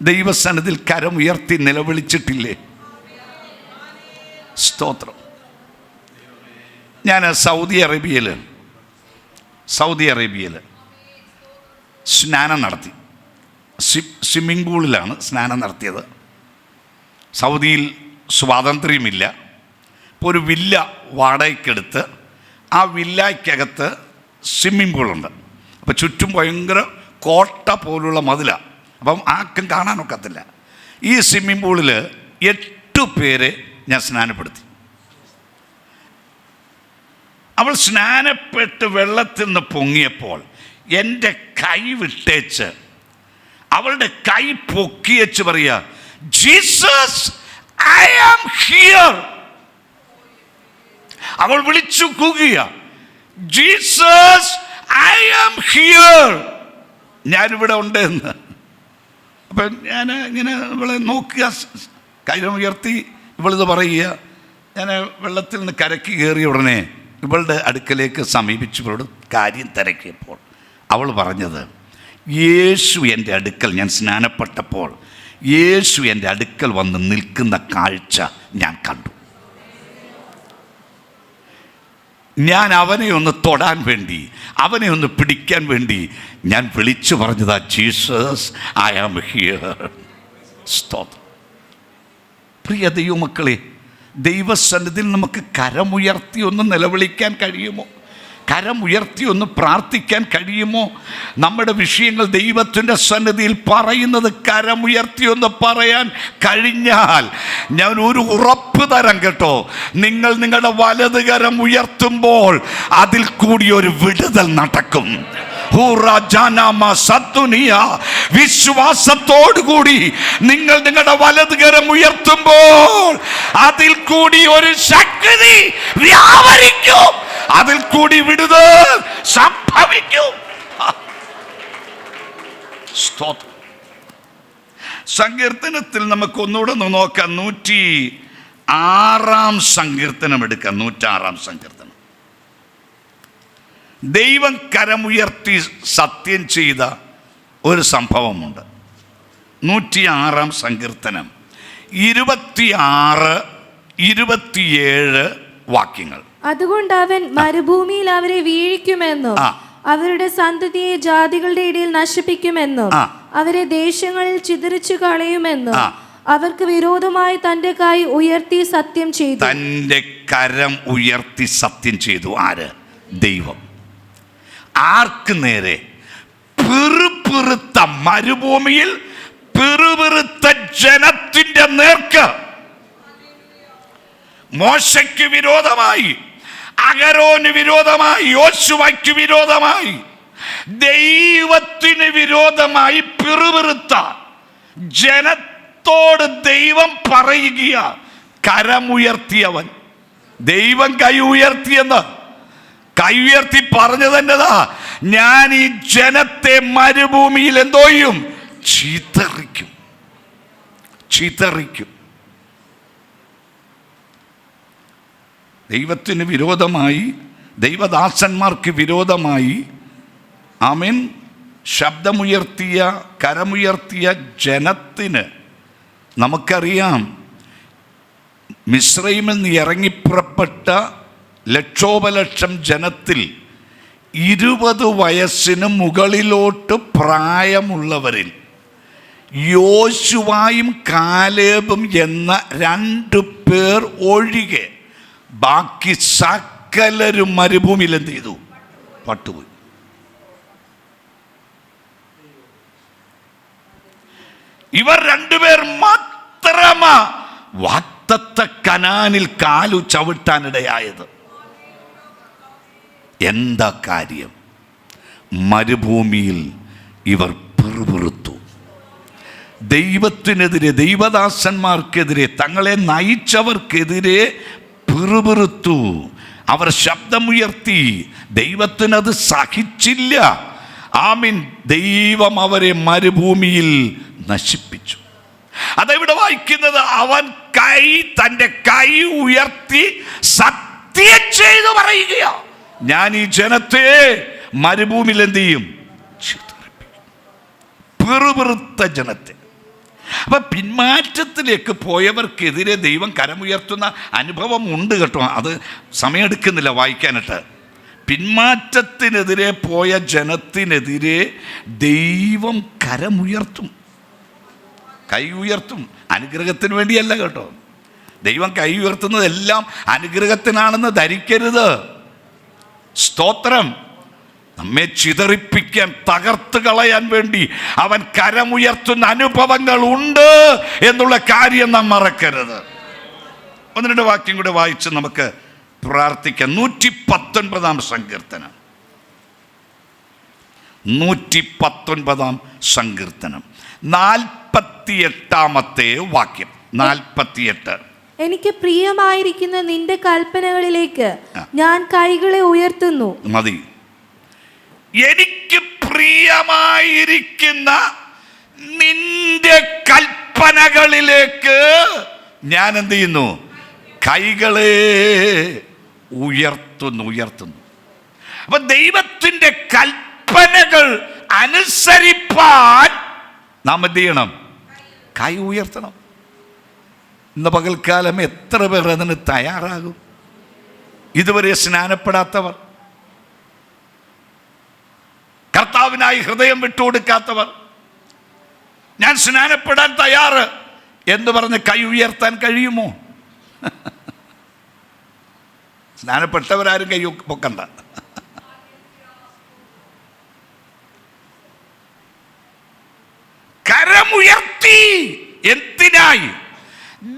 ദൈവസന്നിധിയിൽ കരം ഉയർത്തി നിലവിളിച്ചിട്ടില്ലേ? സ്തോത്രം. ഞാൻ സൗദി അറേബ്യയിൽ സ്നാനം നടത്തി. സ്വിമ്മിംഗ് പൂളിലാണ് സ്നാനം നടത്തിയത്. സൗദിയിൽ സ്വാതന്ത്ര്യമില്ല. ഇപ്പോൾ ഒരു വില്ല വാടകയ്ക്കെടുത്ത് ആ വില്ലയ്ക്കകത്ത് സ്വിമ്മിംഗ് പൂളുണ്ട്. അപ്പോൾ ചുറ്റും ഭയങ്കര കോട്ട പോലുള്ള മതിലാണ്. അപ്പം ആർക്കും കാണാനൊക്കത്തില്ല. ഈ സ്വിമ്മിംഗ് പൂളിൽ 8 പേരെ ഞാൻ സ്നാനപ്പെടുത്തി. അവൾ സ്നാനപ്പെട്ട് വെള്ളത്തിൽ നിന്ന് പൊങ്ങിയപ്പോൾ എൻ്റെ കൈ വിട്ടേച്ച് അവളുടെ കൈ പൊക്കിയച്ച് പറയുക, ജീസസ് ഐ ആം ഹിയർ. അവൾ വിളിച്ചു കൂകുക, ജീസസ് ഐ ആം ഹിയർ, ഞാനിവിടെ ഉണ്ട് എന്ന്. അപ്പം ഞാൻ ഇങ്ങനെ ഇവളെ നോക്കുക, കൈരം ഉയർത്തി ഇവളിത് പറയുക. ഞാൻ വെള്ളത്തിൽ നിന്ന് കരയ്ക്ക് കയറിയ ഉടനെ ഇവളുടെ അടുക്കലേക്ക് സമീപിച്ച് ഇവളോട് കാര്യം തിരക്കിയപ്പോൾ അവൾ പറഞ്ഞത്, യേശു എൻ്റെ അടുക്കൽ, ഞാൻ സ്നാനപ്പെട്ടപ്പോൾ യേശു എൻ്റെ അടുക്കൽ വന്ന് നിൽക്കുന്ന കാഴ്ച ഞാൻ കണ്ടു. ഞാൻ അവനെ ഒന്ന് തൊടാൻ വേണ്ടി, അവനെ ഒന്ന് പിടിക്കാൻ വേണ്ടി ഞാൻ വിളിച്ചു പറഞ്ഞതാ, ജീസസ് ഐ ആം ഹിയർ. സ്തോത്രം. പ്രിയ ദൈവമക്കളെ, ദൈവസന്നിധിയിൽ നമുക്ക് കരമുയർത്തി ഒന്ന് നിലവിളിക്കാൻ കഴിയുമോ? കരമുയർത്തി ഒന്ന് പ്രാർത്ഥിക്കാൻ കഴിയുമോ? നമ്മുടെ വിഷയങ്ങൾ ദൈവത്തിൻ്റെ സന്നിധിയിൽ പറയുന്നത് കരമുയർത്തി ഒന്ന് പറയാൻ കഴിഞ്ഞാൽ ഞാൻ ഒരു ഉറപ്പ് തരാം കേട്ടോ, നിങ്ങൾ നിങ്ങളുടെ വലത് കരം ഉയർത്തുമ്പോൾ അതിൽ കൂടി ഒരു വിടുതൽ നടക്കും. വിശ്വാസത്തോടുകൂടി നിങ്ങൾ നിങ്ങളുടെ വലത് കരം ഉയർത്തുമ്പോൾ അതിൽ കൂടി ഒരു ശക്തി വ്യാപരിക്കും, അതിൽ കൂടി വിടുതൽ സംഭവിക്കും. സങ്കീർത്തനത്തിൽ നമുക്ക് ഒന്നുകൂടെ ഒന്ന് നോക്കാം. 106 സങ്കീർത്തനം എടുക്കാം. 106 സങ്കീർത്തനം. ദൈവം കരമുയർത്തി സത്യം ചെയ്ത ഒരു സംഭവമുണ്ട്. 106 സങ്കീർത്തനം 26, 27 വാക്യങ്ങൾ. അതുകൊണ്ട് അവൻ മരുഭൂമിയിൽ അവരെ വീഴിക്കുമെന്നും അവരുടെ സന്തതിയെ ജാതികളുടെ ഇടയിൽ നശിപ്പിക്കുമെന്നും അവരെ ദേശങ്ങളിൽ ചിതറിച്ചു കളയുമെന്നും അവർക്ക് വിരോധമായി തന്റെ കൈ ഉയർത്തി സത്യം ചെയ്തു. തന്റെ കരം ഉയർത്തി സത്യം ചെയ്തു. ആര്? ദൈവം. ആർക്ക് നേരെ? പിറുപിറുത്ത മരുഭൂമിയിൽ പിറുപിറുത്ത ജനത്തിന്റെ നേർക്ക്. മോശയ്ക്ക് വിരോധമായി, അഹരോന് വിരോധമായി, യോശുവയ്ക്ക് വിരോധമായി, ദൈവത്തിന് വിരോധമായി പിറുപിറുത്ത ജനത്തോട് ദൈവം പറയുക, കരമുയർത്തിയവൻ. ദൈവം കൈ ഉയർത്തിയെന്ന്, കൈ ഉയർത്തി പറഞ്ഞു തന്നെതാ, ഞാൻ ഈ ജനത്തെ മരുഭൂമിയിൽ എന്തോ ചെയ്യും? ചിതറിക്കും. ദൈവത്തിന് വിരോധമായി, ദൈവദാസന്മാർക്ക് വിരോധമായി ആമേൻ ശബ്ദമുയർത്തിയ, കരമുയർത്തിയ ജനത്തിന് നമുക്കറിയാം, മിസ്രൈമിൽ നിന്ന് ഇറങ്ങിപ്പുറപ്പെട്ട ലക്ഷോപലക്ഷം ജനത്തിൽ 20 വയസ്സിന് മുകളിലോട്ട് പ്രായമുള്ളവരിൽ യോശുവായും കാലേബും എന്ന 2 പേർ ഒഴികെ ബാക്കി സകലരും മരുഭൂമിയിൽ എന്ത് ചെയ്തു? പട്ടുപോയി. ഇവർ 2 പേർ മാത്രമാ വാഗ്ദത്ത കനാനിൽ കാലു ചവിട്ടാനിടയായത്. എന്താ കാര്യം? മരുഭൂമിയിൽ ഇവർ പിറുപിറുത്തു. ദൈവത്തിനെതിരെ, ദൈവദാസന്മാർക്കെതിരെ, തങ്ങളെ നയിച്ചവർക്കെതിരെ പിറുപിറുത്തു. അവർ ശബ്ദമുയർത്തി. ദൈവത്തിനത് സഹിച്ചില്ല. ആമീൻ. ദൈവം അവരെ മരുഭൂമിയിൽ നശിപ്പിച്ചു. അതെവിടെ വായിക്കുന്നത്? അവൻ തൻ്റെ കൈ ഉയർത്തി സത്യം ചെയ്തു പറയുക. ഞാൻ ഈ ജനത്തെ മരുഭൂമിയിൽ എന്ത് ചെയ്യും? പിറുപിറുത്ത ജനത്തെ. അപ്പൊ പിന്മാറ്റത്തിലേക്ക് പോയവർക്കെതിരെ ദൈവം കരമുയർത്തുന്ന അനുഭവം ഉണ്ട് കേട്ടോ. അത് സമയമെടുക്കുന്നില്ല വായിക്കാനായിട്ട്. പിന്മാറ്റത്തിനെതിരെ പോയ ജനത്തിനെതിരെ ദൈവം കരമുയർത്തും, കൈ ഉയർത്തും. അനുഗ്രഹത്തിന് വേണ്ടിയല്ല കേട്ടോ. ദൈവം കൈ ഉയർത്തുന്നതെല്ലാം അനുഗ്രഹത്തിനാണെന്ന് ധരിക്കരുത്. സ്തോത്രം. നമ്മെ ചിതറിപ്പിക്കാൻ, തകർത്ത് കളയാൻ വേണ്ടി അവൻ കരമുയർത്തുന്ന അനുഭവങ്ങൾ ഉണ്ട് എന്നുള്ള കാര്യം നാം മറക്കരുത്. 1-2 വാക്യം കൂടെ വായിച്ച് നമുക്ക് പ്രാർത്ഥിക്കാം. 119 സങ്കീർത്തനം, 119 സങ്കീർത്തനം 48 വാക്യം. 48. എനിക്ക് പ്രിയമായിരിക്കുന്ന നിന്റെ കൽപ്പനകളിലേക്ക് ഞാൻ കൈകളെ ഉയർത്തുന്നു. മതി. എനിക്ക് പ്രിയമായിരിക്കുന്ന നിന്റെ കൽപ്പനകളിലേക്ക് ഞാൻ എന്ത് ചെയ്യുന്നു? കൈകളെ ഉയർത്തുന്നു. അപ്പൊ ദൈവത്തിന്റെ കൽപ്പനകൾ അനുസരിപ്പാൻ നാം എന്ത് ചെയ്യണം? കൈ ഉയർത്തണം. ഇന്ന് പകൽക്കാലം എത്ര പേർ അതിന് തയ്യാറാകും? ഇതുവരെ സ്നാനപ്പെടാത്തവർ, കർത്താവിനായി ഹൃദയം വിട്ടുകൊടുക്കാത്തവർ, ഞാൻ സ്നാനപ്പെടാൻ തയ്യാറ് എന്ന് പറഞ്ഞ് കൈ ഉയർത്താൻ കഴിയുമോ? സ്നാനപ്പെട്ടവരാരും കൈ പൊക്കണ്ട. കരമുയർത്തി. എന്തിനായി?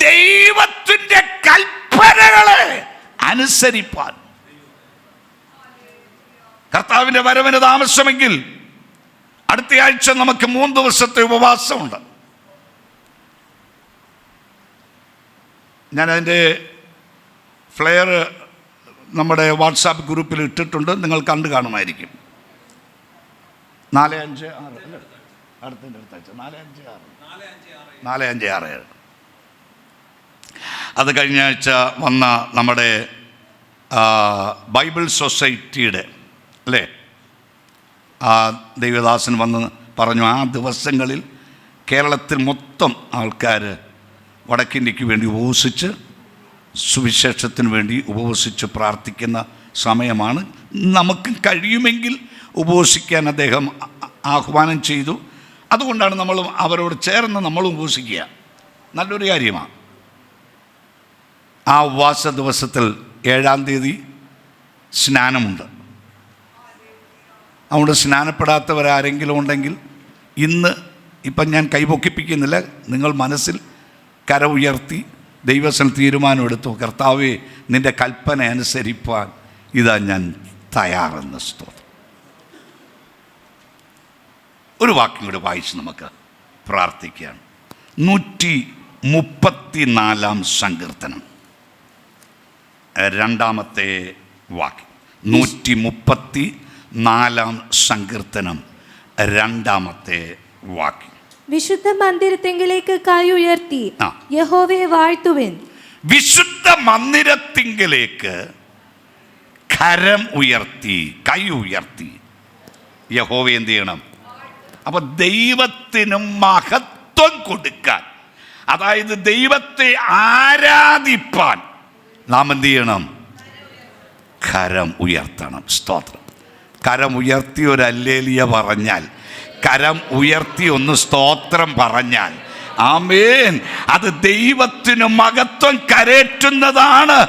ദൈവത്തിന്റെ കൽപ്പനകളെ അനുസരിപ്പാൻ. കർത്താവിന്റെ വരവിന് താമസമെങ്കിൽ അടുത്ത ആഴ്ച നമുക്ക് 3 ദിവസത്തെ ഉപവാസമുണ്ട്. ഞാൻ അതിൻ്റെ ഫ്ലെയർ നമ്മുടെ വാട്സാപ്പ് ഗ്രൂപ്പിൽ ഇട്ടിട്ടുണ്ട്. നിങ്ങൾ കണ്ടു കാണുമായിരിക്കും. 4, 5, 6 അല്ലേ? അടുത്തതിൻ്റെ അടുത്താഴ്ച 4, 5, 6. അത് കഴിഞ്ഞ ആഴ്ച വന്ന നമ്മുടെ ബൈബിൾ സൊസൈറ്റിയുടെ അല്ലേ ആ ദൈവദാസൻ വന്ന് പറഞ്ഞു, ആ ദിവസങ്ങളിൽ കേരളത്തിൽ മൊത്തം ആൾക്കാർ വടക്കിന്ത്യക്ക് വേണ്ടി ഉപവസിച്ച്, സുവിശേഷത്തിന് വേണ്ടി ഉപവസിച്ച് പ്രാർത്ഥിക്കുന്ന സമയമാണ്. നമുക്ക് കഴിയുമെങ്കിൽ ഉപവസിക്കാൻ അദ്ദേഹം ആഹ്വാനം ചെയ്തു. അതുകൊണ്ടാണ് നമ്മൾ അവരോട് ചേർന്ന് നമ്മൾ ഉപവസിക്കുക. നല്ലൊരു കാര്യമാണ്. ആ ഉപവാസ ദിവസത്തിൽ 7-ാം തീയതി സ്നാനമുണ്ട്. അതുകൊണ്ട് സ്നാനപ്പെടാത്തവരാരെങ്കിലും ഉണ്ടെങ്കിൽ ഇന്ന്, ഇപ്പം ഞാൻ കൈപൊക്കിപ്പിക്കുന്നില്ല, നിങ്ങൾ മനസ്സിൽ കര ഉയർത്തി ദൈവത്തിൽ തീരുമാനമെടുത്തു, കർത്താവേ നിൻ്റെ കൽപ്പന അനുസരിപ്പാൻ ഇതാ ഞാൻ തയ്യാറെന്ന്. സ്തോത്രം. ഒരു വാക്യം കൂടെ വായിച്ച് നമുക്ക് പ്രാർത്ഥിക്കുകയാണ്. 134 സങ്കീർത്തനം 2-ാമത്തെ വാക്യം. 134 സങ്കീർത്തനം 2-ാമത്തെ വാക്യം. വിശുദ്ധ മന്ദിരത്തിങ്കിലേക്ക് കൈ ഉയർത്തി യഹോവയെ വാഴ്ത്തുവിൻ. വിശുദ്ധ മന്ദിരത്തിങ്കിലേക്ക് കരം ഉയർത്തി, കൈ ഉയർത്തി യഹോവയെ എന്ത് ചെയ്യണം? അപ്പൊ ദൈവത്തിന് മഹത്വം കൊടുക്കാൻ, അതായത് ദൈവത്തെ ആരാധിപ്പാൻ നാം എന്ത് ചെയ്യണം? കരം ഉയർത്തണം. സ്തോത്രം. കരം ഉയർത്തി ഒരു ഹല്ലേലൂയ പറഞ്ഞാൽ, കരം ഉയർത്തി ഒന്ന് സ്തോത്രം പറഞ്ഞാൽ, ആമേൻ, അത് ദൈവത്തിന് മഹത്വം കരേറ്റുന്നതാണ്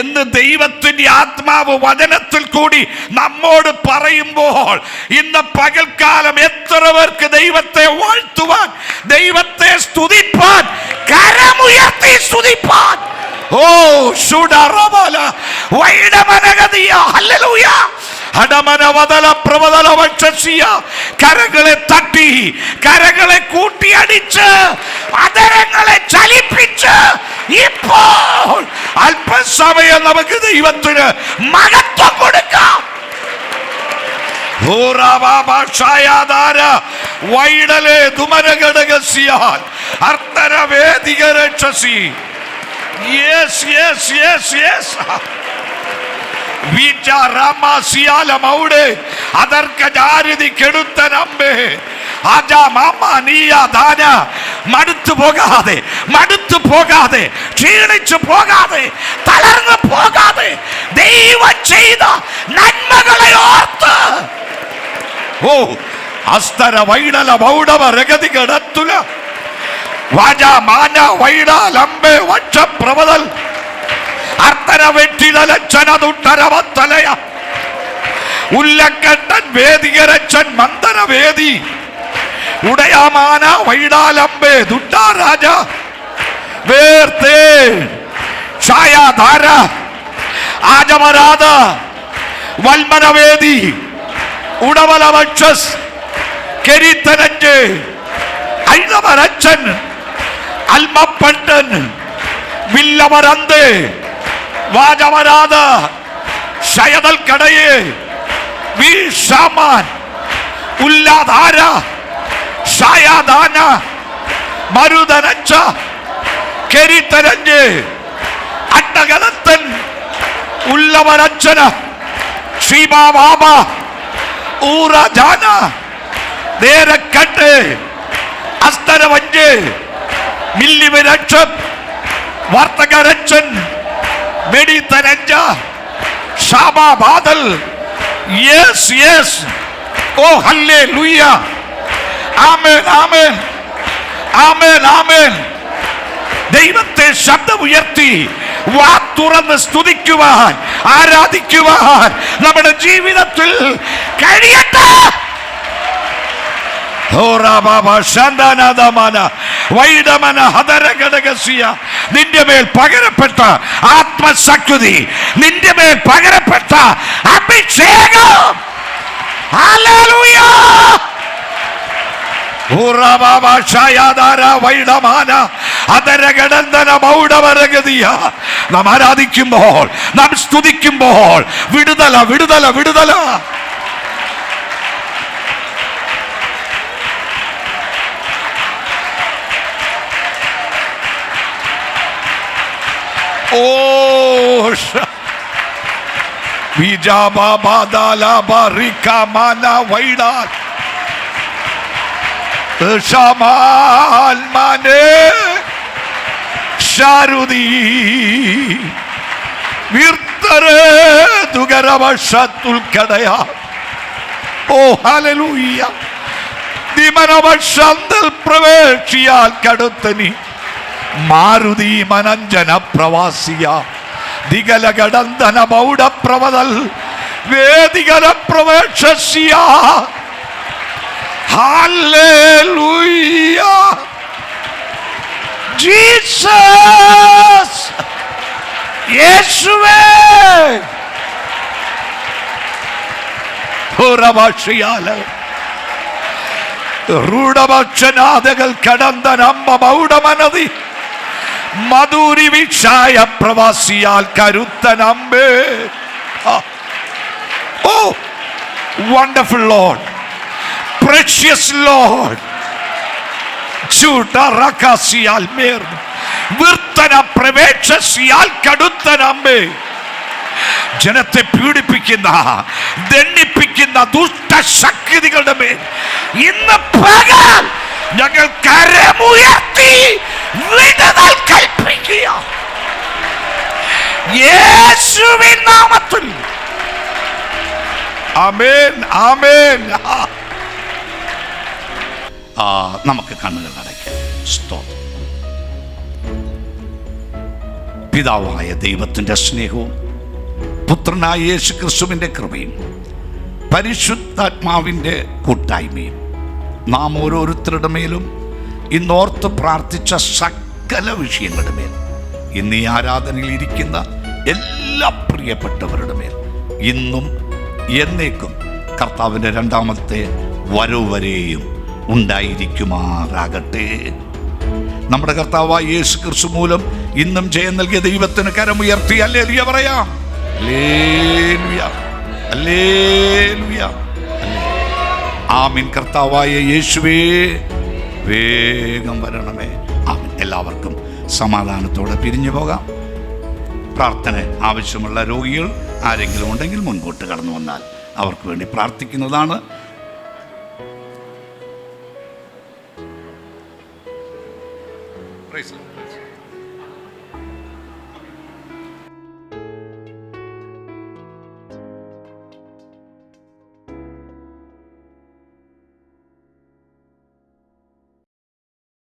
എന്ന് ദൈവത്തിന്റെ ആത്മാവ് വചനത്തിൽ കൂടി നമ്മോട് പറയുമ്പോൾ, ഇന്ന് പകൽക്കാലം എത്ര പേർക്ക് ദൈവത്തെ വാഴ്ത്തുവാൻ, ദൈവത്തെ സ്തുതിപ്പാൻ, കരമുയർത്തി സ്തുതിപ്പാൻ. ഓ ശുഡറബല വൈഡമനഗതിയ ഹല്ലേലൂയ ഹഡമനവദല പ്രവദല വക്ഷസിയ. കരങ്ങളെ തട്ടി, കരങ്ങളെ കൂട്ടിയടിച്ച്, അതരങ്ങളെ ചലിപ്പിച്ച് ഇപ്പോൾ അല്പസമയം നമുക്ക് ദൈവത്തിന് മഹത്വം കൊടുക്കാം. വൈഡലെ ദുമനഘടകസിയാൽ അർത്തരവേദികരക്ഷസി. Yes, yes, yes, yes. മടുത്തു പോകാതെ ക്ഷീണിച്ചു പോകാതെ തളർന്നു പോകാതെ ദൈവം ചെയ്ത നന്മകളെ ഓർത്ത് അസ്തര വൈഡല മൗഢവ രഗതി കടത്തുല വാജ മാന വൈഡാലംബെ വക്ഷപ്രവതൽ അർത്തന വെട്ടിടലച്ചനതുട്ടരവത്തലയ ഉല്ലക്കട്ടൻ വേദികരച്ചൻ മന്ദരവേദി ഉടയമാന വൈഡാലംബെ ദുട്ടാരാജ വേർത്തേ ഛായാധാര ആജമരാധ വൽമനവേദി ഉടവലവക്ഷസ് കെരിത്തനഞ്ച് ഐളവരച്ചൻ അൽമപ്പട്ടൻ വില്ലവരന്ത് വാജവരാധ ശയതൽ കടയെ വീഷാമാൻ ഉല്ലാധാര ഷായാദാന മരുതനച്ച കെരിത്തനഞ്ച് അട്ടകലത്തൻ ഉല്ലവരച്ചന ശ്രീബാബ ഊറജാന നേരക്കട്ട് അസ്തരവഞ്ച് മില്ലിവിരക്ഷം വർത്തകരച്ചൻ മെഡിത്തനഞ്ച ഷാബാബാദൽ യെസ് യെസ് ഓ ഹല്ലേലൂയ ആമേൻ ആമേൻ ആമേൻ ആമേൻ. ദൈവത്തെ ശബ്ദമുയർത്തി വാ തുറന്ന് സ്തുതിക്കുവാൻ ആരാധിക്കുവാൻ നമ്മുടെ ജീവിതത്തിൽ കഴിയട്ടെ. നിന്റെ മേൽ പകരപ്പെട്ട ആത്മശക്തി, നിന്റെ മേൽ പകരപ്പെട്ട അഭിഷേകം, ഹല്ലേലൂയ. നാം ആരാധിക്കുമ്പോൾ, നാം സ്തുതിക്കുമ്പോൾ വിടുതല വിടുതല വിടുതല. ഓ പ്രവേശിയാൽ കടുത്തനി മാരുതി മനഞ്ജന പ്രവാസിയ ദിഗലഗടന്തന മൗഢപ്രവതൽ വേദികര പ്രവേശിയ. Hallelujah Jesus. യേശുവേ റൂഢഭക്ഷനാഥകൾ കടന്തനമ്മ മൗഢമനതി മധുരി വിക്ഷായ പ്രവാസിയാൽ കരുത്തനമ്പേ. ഓ വണ്ടർഫുൾ ലോർഡ്, precious Lord. ചൂട്ടറക്കാസിയാൽ മേർ വിർത്തന പ്രവേശസിയാൽ കടുത്തനമ്പേ. ജനത്തെ പീഡിപ്പിക്കുന്ന ദണ്ഡിപ്പിക്കുന്ന ദുഷ്ടശക്തികളുടെ മേൽ ഇന്ന് പകൽ ഞങ്ങൾ കരമുയർത്തി വിടുതൽ കൽപ്പിക്കുക യേശുവിൻ നാമത്തിൽ. ആമേൻ ആമേൻ. നമുക്ക് കണ്ണുകൾ അടയ്ക്കാം. സ്തോത്രം. പിതാവായ ദൈവത്തിൻ്റെ സ്നേഹവും പുത്രനായ യേശു ക്രിസ്തുവിൻ്റെ കൃപയും പരിശുദ്ധാത്മാവിൻ്റെ കൂട്ടായ്മയും നാം ഓരോരുത്തരുടെ മേലും ഇന്നോർത്ത് പ്രാർത്ഥിച്ച സകല വിഷയങ്ങളുടെ മേൽ, ഇന്ന് ഈ ആരാധനയിൽ ഇരിക്കുന്ന എല്ലാ പ്രിയപ്പെട്ടവരുടെ മേൽ ഇന്നും എന്നേക്കും കർത്താവിൻ്റെ രണ്ടാമത്തെ വരവ് വരെയും ഉണ്ടായിരിക്കുമാറാകട്ടെ. നമ്മുടെ കർത്താവായ യേശു ക്രിസ്തു മൂലം ഇന്നും ജയം നൽകിയ ദൈവത്തിന് കരമുയർത്തി ഹല്ലേലൂയ പറയാം. Hallelujah hallelujah. ആമീൻ. കർത്താവായ യേശുവേ വേഗം വരണമേ. ആമീൻ. എല്ലാവർക്കും സമാധാനത്തോടെ പിരിഞ്ഞു പോകാം. പ്രാർത്ഥന ആവശ്യമുള്ള രോഗികൾ ആരെങ്കിലും ഉണ്ടെങ്കിൽ മുൻപോട്ട് കടന്നു വന്നാൽ അവർക്ക് വേണ്ടി പ്രാർത്ഥിക്കുന്നതാണ്. Praise the Lord.